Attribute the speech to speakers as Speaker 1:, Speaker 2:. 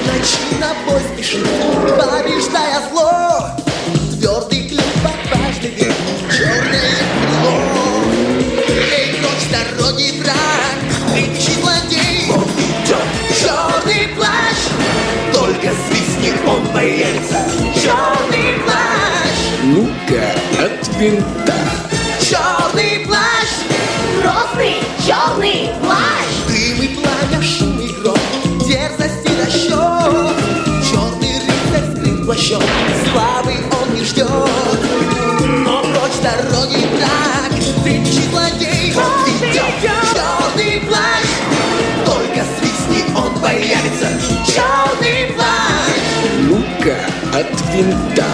Speaker 1: в ночи на бой спешит, побеждая зло. Твердый клин под каждый век, черное крыло. Эй, прочь с дороги, враг, кричи злодей. Он идет, черный плащ, только свистни, он появится. Черный плащ,
Speaker 2: Ну-ка, от винта.
Speaker 1: черный плащ,
Speaker 3: Грозный черный плащ.
Speaker 1: дым и пламя, шум и гром, дерзость и расчет. Черный рыцарь скрыт плащом, славы он не ждет. Но прочь с дороги, враг, кричи злодей. Он идет, черный плащ, только свистни, он появится. Черный плащ,
Speaker 2: Ну-ка, от винта.